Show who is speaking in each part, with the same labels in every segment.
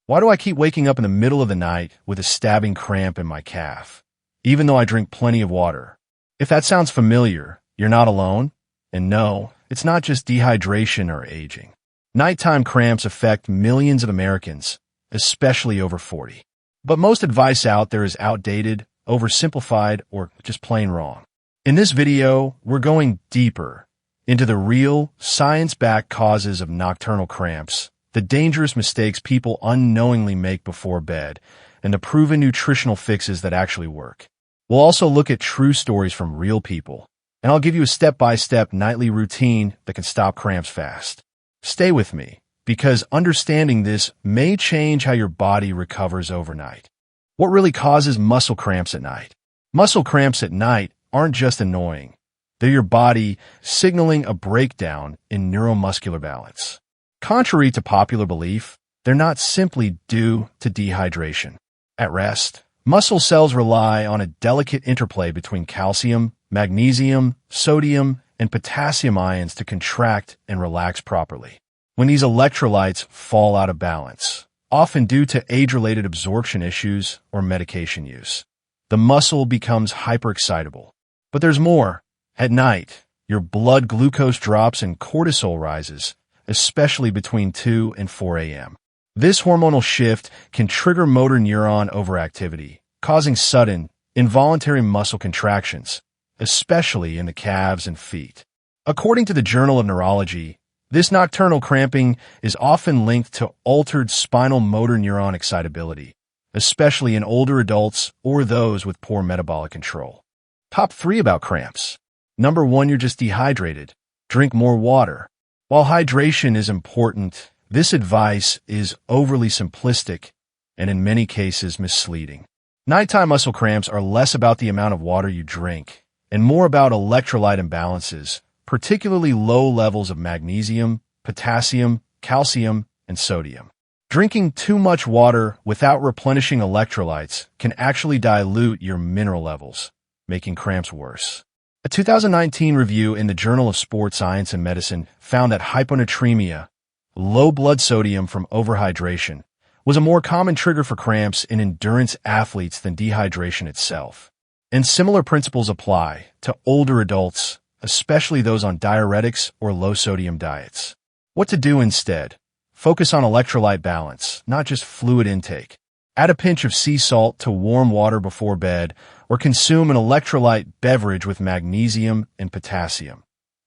Speaker 1: Why do I keep waking up in the middle of the night with a stabbing cramp in my calf, even though I drink plenty of water? If that sounds familiar, you're not alone. And no, it's not just dehydration or aging. Nighttime cramps affect millions of Americans, especially over 40. But most advice out there is outdated, oversimplified, or just plain wrong. In this video, we're going deeper into the real, science-backed causes of nocturnal cramps, the dangerous mistakes people unknowingly make before bed, and the proven nutritional fixes that actually work. We'll also look at true stories from real people, and I'll give you a step-by-step nightly routine that can stop cramps fast. Stay with me, because understanding this may change how your body recovers overnight. What really causes muscle cramps at night? Muscle cramps at night aren't just annoying. They're your body signaling a breakdown in neuromuscular balance. Contrary to popular belief, they're not simply due to dehydration. At rest, muscle cells rely on a delicate interplay between calcium, magnesium, sodium, and potassium ions to contract and relax properly. When these electrolytes fall out of balance, often due to age-related absorption issues or medication use, the muscle becomes hyperexcitable. But there's more. At night, your blood glucose drops and cortisol rises, especially between 2 and 4 a.m. This hormonal shift can trigger motor neuron overactivity, causing sudden, involuntary muscle contractions, especially in the calves and feet. According to the Journal of Neurology, this nocturnal cramping is often linked to altered spinal motor neuron excitability, especially in older adults or those with poor metabolic control. Top 3 about cramps. Number 1, you're just dehydrated. Drink more water. While hydration is important, this advice is overly simplistic and in many cases misleading. Nighttime muscle cramps are less about the amount of water you drink and more about electrolyte imbalances, particularly low levels of magnesium, potassium, calcium, and sodium. Drinking too much water without replenishing electrolytes can actually dilute your mineral levels, making cramps worse. A 2019 review in the Journal of Sports Science and Medicine found that hyponatremia, low blood sodium from overhydration, was a more common trigger for cramps in endurance athletes than dehydration itself. And similar principles apply to older adults, especially those on diuretics or low-sodium diets. What to do instead? Focus on electrolyte balance, not just fluid intake. Add a pinch of sea salt to warm water before bed, or consume an electrolyte beverage with magnesium and potassium,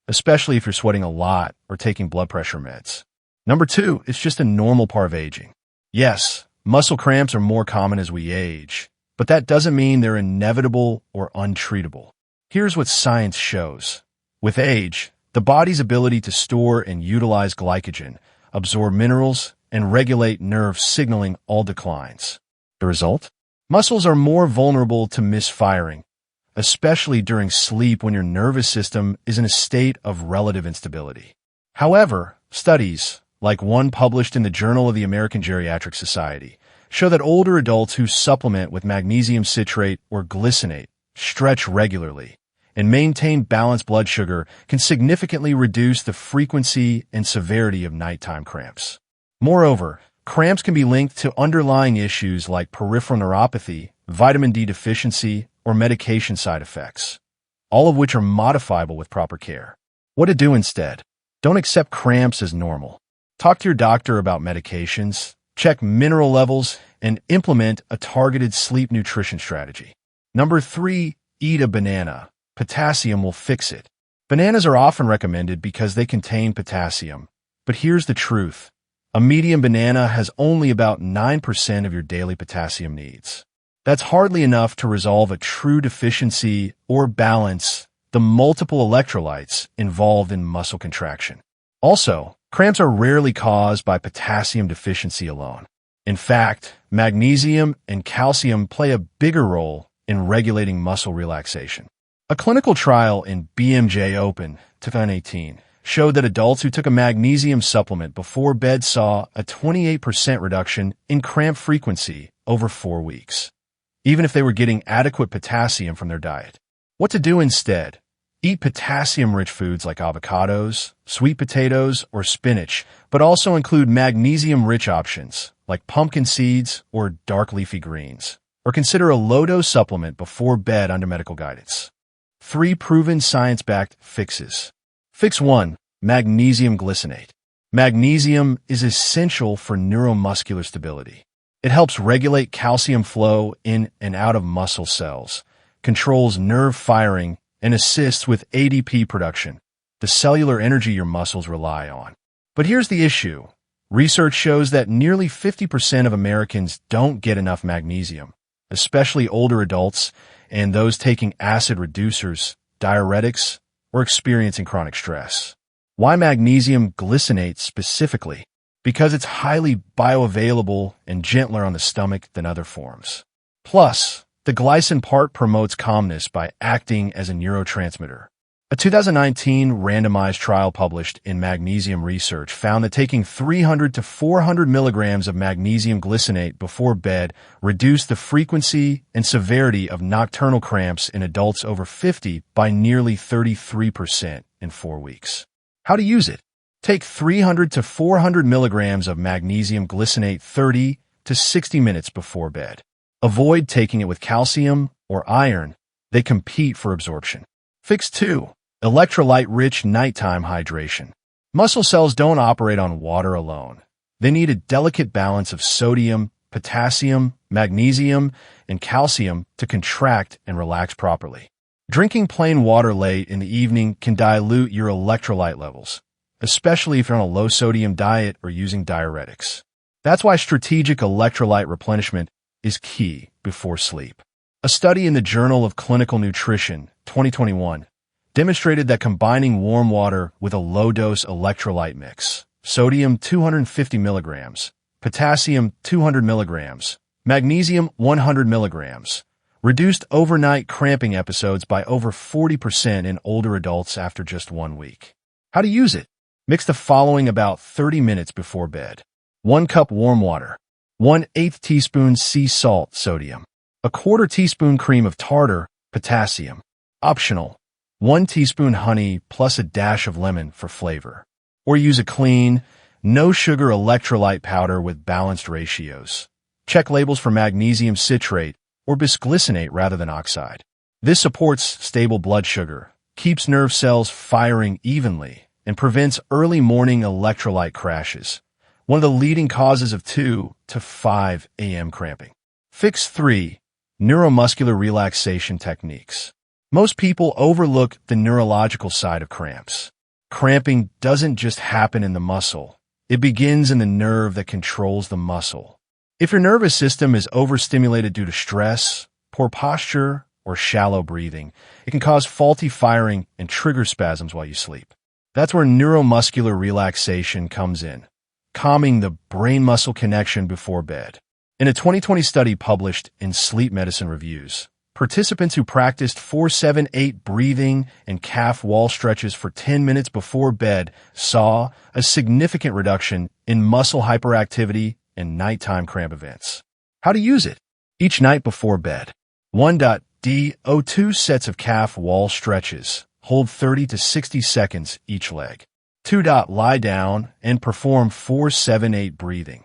Speaker 1: especially if you're sweating a lot or taking blood pressure meds. Number 2, it's just a normal part of aging. Yes, muscle cramps are more common as we age, but that doesn't mean they're inevitable or untreatable. Here's what science shows. With age, the body's ability to store and utilize glycogen, absorb minerals, and regulate nerve signaling all declines. The result? Muscles are more vulnerable to misfiring, especially during sleep when your nervous system is in a state of relative instability. However, studies, like one published in the Journal of the American Geriatric Society, show that older adults who supplement with magnesium citrate or glycinate, stretch regularly, and maintain balanced blood sugar can significantly reduce the frequency and severity of nighttime cramps. Moreover, cramps can be linked to underlying issues like peripheral neuropathy, vitamin D deficiency, or medication side effects, all of which are modifiable with proper care. What to do instead? Don't accept cramps as normal. Talk to your doctor about medications, check mineral levels, and implement a targeted sleep nutrition strategy. Number 3, eat a banana. Potassium will fix it. Bananas are often recommended because they contain potassium. But here's the truth. A medium banana has only about 9% of your daily potassium needs. That's hardly enough to resolve a true deficiency or balance the multiple electrolytes involved in muscle contraction. Also, cramps are rarely caused by potassium deficiency alone. In fact, magnesium and calcium play a bigger role in regulating muscle relaxation. A clinical trial in BMJ Open 2018 showed that adults who took a magnesium supplement before bed saw a 28% reduction in cramp frequency over 4 weeks, even if they were getting adequate potassium from their diet. What to do instead? Eat potassium-rich foods like avocados, sweet potatoes, or spinach, but also include magnesium-rich options like pumpkin seeds or dark leafy greens. Or consider a low-dose supplement before bed under medical guidance. 3 proven science-backed fixes. Fix 1. Magnesium glycinate. Magnesium is essential for neuromuscular stability. It helps regulate calcium flow in and out of muscle cells, controls nerve firing, and assists with ADP production, the cellular energy your muscles rely on. But here's the issue. Research shows that nearly 50% of Americans don't get enough magnesium, especially older adults and those taking acid reducers, diuretics, or experiencing chronic stress. Why magnesium glycinate specifically? Because it's highly bioavailable and gentler on the stomach than other forms. Plus, the glycine part promotes calmness by acting as a neurotransmitter. A 2019 randomized trial published in Magnesium Research found that taking 300 to 400 milligrams of magnesium glycinate before bed reduced the frequency and severity of nocturnal cramps in adults over 50 by nearly 33% in 4 weeks. How to use it? Take 300 to 400 milligrams of magnesium glycinate 30 to 60 minutes before bed. Avoid taking it with calcium or iron. They compete for absorption. Fix 2. Electrolyte-rich nighttime hydration. Muscle cells don't operate on water alone. They need a delicate balance of sodium, potassium, magnesium, and calcium to contract and relax properly. Drinking plain water late in the evening can dilute your electrolyte levels, especially if you're on a low-sodium diet or using diuretics. That's why strategic electrolyte replenishment is key before sleep. A study in the Journal of Clinical Nutrition, 2021, demonstrated that combining warm water with a low-dose electrolyte mix, sodium 250 milligrams, potassium 200 milligrams, magnesium 100 milligrams, reduced overnight cramping episodes by over 40% in older adults after just 1 week. How to use it? Mix the following about 30 minutes before bed. 1 cup warm water, 1/8 teaspoon sea salt sodium, 1/4 teaspoon cream of tartar potassium. Optional. 1 teaspoon honey plus a dash of lemon for flavor. Or use a clean, no-sugar electrolyte powder with balanced ratios. Check labels for magnesium citrate or bisglycinate rather than oxide. This supports stable blood sugar, keeps nerve cells firing evenly, and prevents early morning electrolyte crashes, one of the leading causes of 2 to 5 a.m. cramping. Fix 3. Neuromuscular relaxation techniques. Most people overlook the neurological side of cramps. Cramping doesn't just happen in the muscle. It begins in the nerve that controls the muscle. If your nervous system is overstimulated due to stress, poor posture, or shallow breathing, it can cause faulty firing and trigger spasms while you sleep. That's where neuromuscular relaxation comes in, calming the brain-muscle connection before bed. In a 2020 study published in Sleep Medicine Reviews, participants who practiced 4-7-8 breathing and calf wall stretches for 10 minutes before bed saw a significant reduction in muscle hyperactivity and nighttime cramp events. How to use it? Each night before bed. 1.do sets of calf wall stretches. Hold 30 to 60 seconds each leg. 2. Lie down and perform 4-7-8 breathing.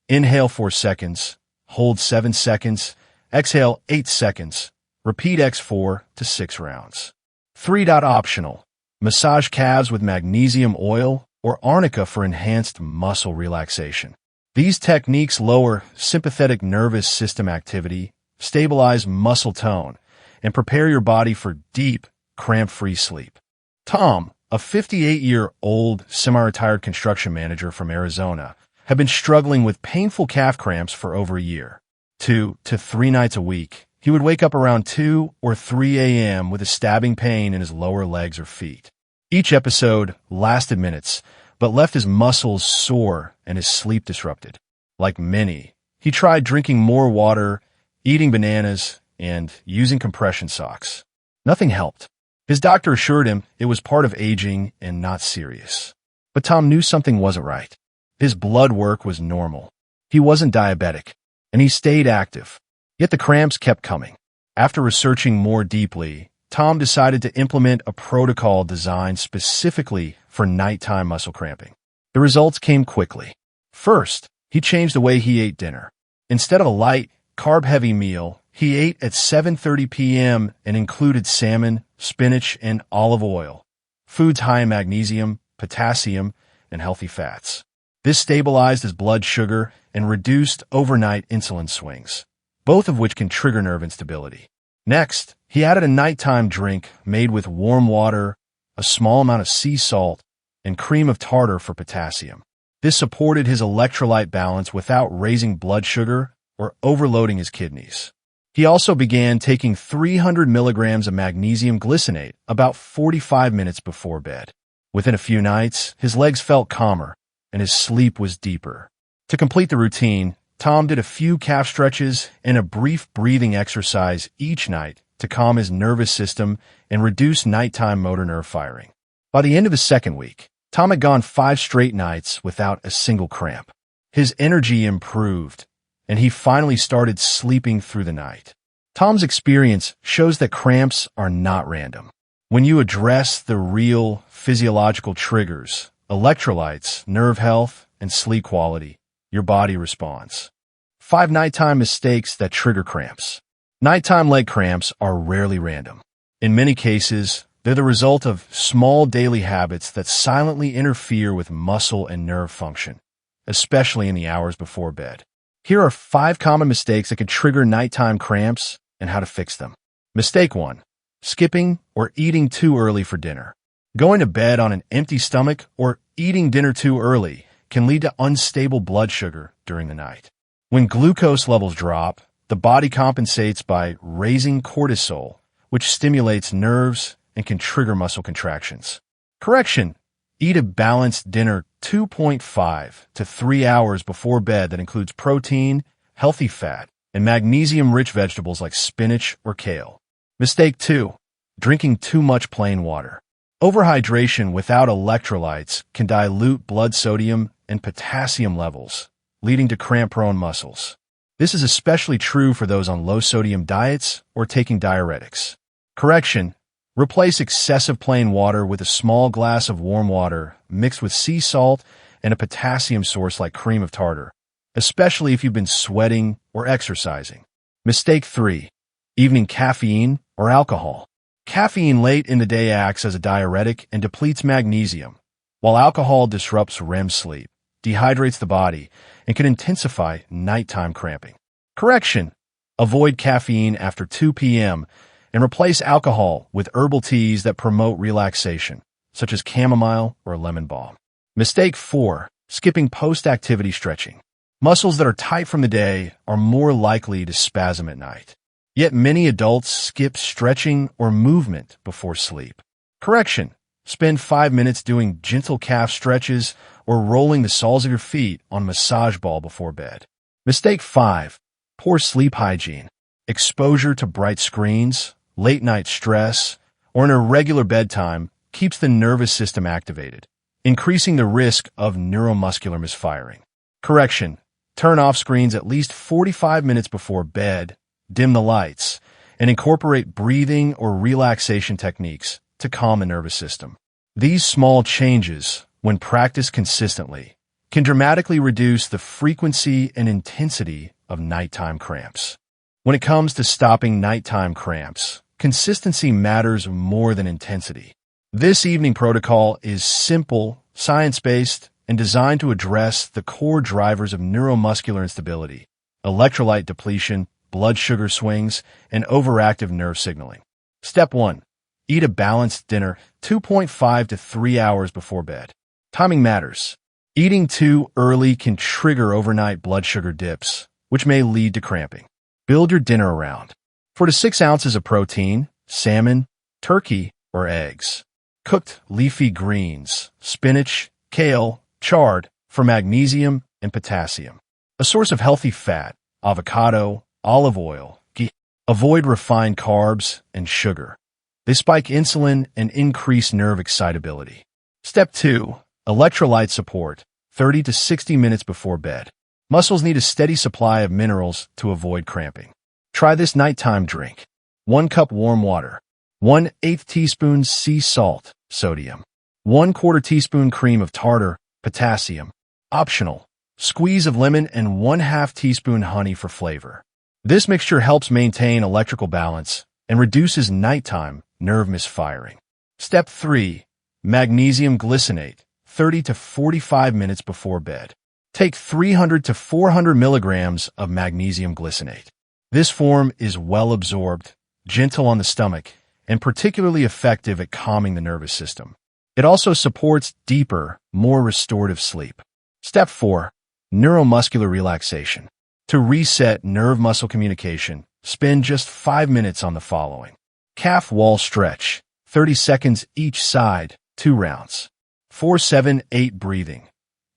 Speaker 1: Inhale 4 seconds, hold 7 seconds, exhale 8 seconds. Repeat X 4 to 6 rounds. 3. Optional. Massage calves with magnesium oil or arnica for enhanced muscle relaxation. These techniques lower sympathetic nervous system activity, stabilize muscle tone, and prepare your body for deep, cramp-free sleep. Tom, a 58-year-old semi-retired construction manager from Arizona, had been struggling with painful calf cramps for over a year. 2 to 3 nights a week, he would wake up around 2 or 3 a.m. with a stabbing pain in his lower legs or feet. Each episode lasted minutes, but left his muscles sore and his sleep disrupted. Like many, he tried drinking more water, eating bananas, and using compression socks. Nothing helped. His doctor assured him it was part of aging and not serious. But Tom knew something wasn't right. His blood work was normal. He wasn't diabetic, and he stayed active. Yet the cramps kept coming. After researching more deeply, Tom decided to implement a protocol designed specifically for nighttime muscle cramping. The results came quickly. First, he changed the way he ate dinner. Instead of a light, carb-heavy meal, he ate at 7:30 p.m. and included salmon, spinach, and olive oil, foods high in magnesium, potassium, and healthy fats. This stabilized his blood sugar and reduced overnight insulin swings, both of which can trigger nerve instability. Next, he added a nighttime drink made with warm water, a small amount of sea salt, and cream of tartar for potassium. This supported his electrolyte balance without raising blood sugar or overloading his kidneys. He also began taking 300 milligrams of magnesium glycinate about 45 minutes before bed. Within a few nights, his legs felt calmer, and his sleep was deeper. To complete the routine, Tom did a few calf stretches and a brief breathing exercise each night to calm his nervous system and reduce nighttime motor nerve firing. By the end of his second week, Tom had gone 5 straight nights without a single cramp. His energy improved, and he finally started sleeping through the night. Tom's experience shows that cramps are not random. When you address the real physiological triggers, electrolytes, nerve health, and sleep quality, your body responds. 5 nighttime mistakes that trigger cramps. Nighttime leg cramps are rarely random. In many cases, they're the result of small daily habits that silently interfere with muscle and nerve function, especially in the hours before bed. Here are 5 common mistakes that can trigger nighttime cramps and how to fix them. Mistake 1. Skipping or eating too early for dinner. Going to bed on an empty stomach or eating dinner too early can lead to unstable blood sugar during the night. When glucose levels drop, the body compensates by raising cortisol, which stimulates nerves and can trigger muscle contractions. Correction: eat a balanced dinner 2.5 to 3 hours before bed that includes protein, healthy fat, and magnesium-rich vegetables like spinach or kale. Mistake 2. Drinking too much plain water. Overhydration without electrolytes can dilute blood sodium and potassium levels, leading to cramp-prone muscles. This is especially true for those on low-sodium diets or taking diuretics. Correction: replace excessive plain water with a small glass of warm water mixed with sea salt and a potassium source like cream of tartar, especially if you've been sweating or exercising. Mistake 3. Evening caffeine or alcohol. Caffeine late in the day acts as a diuretic and depletes magnesium, while alcohol disrupts REM sleep, dehydrates the body, and can intensify nighttime cramping. Correction: avoid caffeine after 2 p.m. and replace alcohol with herbal teas that promote relaxation, such as chamomile or lemon balm. Mistake 4. Skipping post-activity stretching. Muscles that are tight from the day are more likely to spasm at night. Yet many adults skip stretching or movement before sleep. Correction: spend 5 minutes doing gentle calf stretches or rolling the soles of your feet on a massage ball before bed. Mistake 5. Poor sleep hygiene. Exposure to bright screens, late-night stress, or an irregular bedtime keeps the nervous system activated, increasing the risk of neuromuscular misfiring. Correction: turn off screens at least 45 minutes before bed, dim the lights, and incorporate breathing or relaxation techniques to calm the nervous system. These small changes, when practiced consistently, can dramatically reduce the frequency and intensity of nighttime cramps. When it comes to stopping nighttime cramps, consistency matters more than intensity. This evening protocol is simple, science-based, and designed to address the core drivers of neuromuscular instability, electrolyte depletion, blood sugar swings, and overactive nerve signaling. Step 1. Eat a balanced dinner 2.5 to 3 hours before bed. Timing matters. Eating too early can trigger overnight blood sugar dips, which may lead to cramping. Build your dinner around 4 to 6 ounces of protein, salmon, turkey, or eggs. Cooked leafy greens, spinach, kale, chard for magnesium and potassium. A source of healthy fat, avocado, olive oil, ghee. Avoid refined carbs and sugar. They spike insulin and increase nerve excitability. Step 2. Electrolyte support, 30 to 60 minutes before bed. Muscles need a steady supply of minerals to avoid cramping. Try this nighttime drink. 1 cup warm water, 1/8 teaspoon sea salt, sodium. 1/4 teaspoon cream of tartar, potassium. Optional. Squeeze of lemon and 1/2 teaspoon honey for flavor. This mixture helps maintain electrical balance and reduces nighttime nerve misfiring. Step 3. Magnesium glycinate, 30 to 45 minutes before bed. Take 300 to 400 milligrams of magnesium glycinate. This form is well absorbed, gentle on the stomach, and particularly effective at calming the nervous system. It also supports deeper, more restorative sleep. Step 4. Neuromuscular relaxation. To reset nerve-muscle communication, spend just 5 minutes on the following. Calf wall stretch, 30 seconds each side, 2 rounds. 4-7-8 breathing.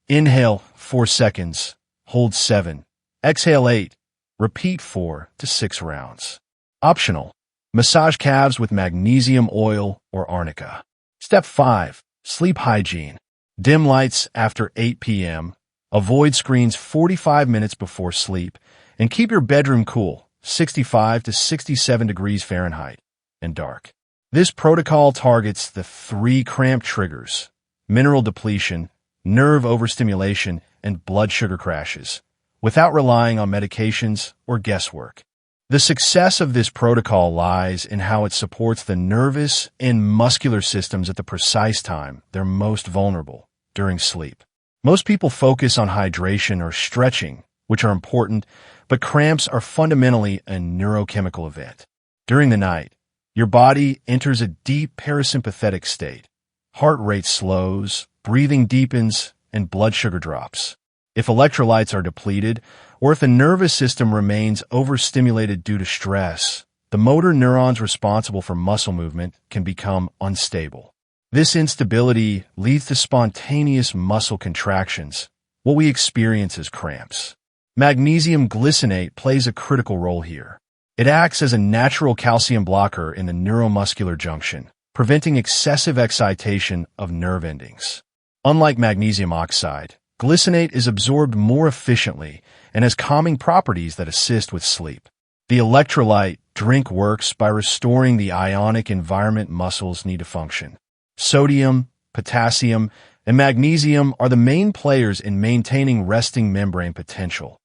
Speaker 1: Inhale 4 seconds, hold 7. Exhale 8. Repeat 4 to 6 rounds. Optional. Massage calves with magnesium oil or arnica. Step 5. Sleep hygiene. Dim lights after 8 p.m. Avoid screens 45 minutes before sleep, and keep your bedroom cool, 65 to 67 degrees Fahrenheit, and dark. This protocol targets the 3 cramp triggers: mineral depletion, nerve overstimulation, and blood sugar crashes, without relying on medications or guesswork. The success of this protocol lies in how it supports the nervous and muscular systems at the precise time they're most vulnerable, during sleep. Most people focus on hydration or stretching, which are important, but cramps are fundamentally a neurochemical event. During the night, your body enters a deep parasympathetic state. Heart rate slows, breathing deepens, and blood sugar drops. If electrolytes are depleted, or if the nervous system remains overstimulated due to stress, the motor neurons responsible for muscle movement can become unstable. This instability leads to spontaneous muscle contractions, what we experience as cramps. Magnesium glycinate plays a critical role here. It acts as a natural calcium blocker in the neuromuscular junction, preventing excessive excitation of nerve endings. Unlike magnesium oxide, glycinate is absorbed more efficiently and has calming properties that assist with sleep. The electrolyte drink works by restoring the ionic environment muscles need to function. Sodium, potassium, and magnesium are the main players in maintaining resting membrane potential,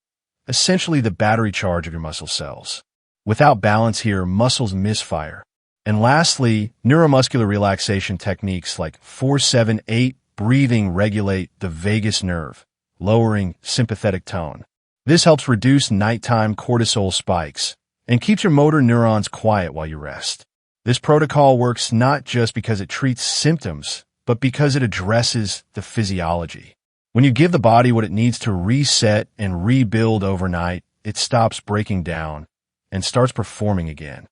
Speaker 1: essentially the battery charge of your muscle cells. Without balance here, muscles misfire. And lastly, neuromuscular relaxation techniques like 4-7-8 breathing regulate the vagus nerve, lowering sympathetic tone. This helps reduce nighttime cortisol spikes and keeps your motor neurons quiet while you rest. This protocol works not just because it treats symptoms, but because it addresses the physiology. When you give the body what it needs to reset and rebuild overnight, it stops breaking down and starts performing again.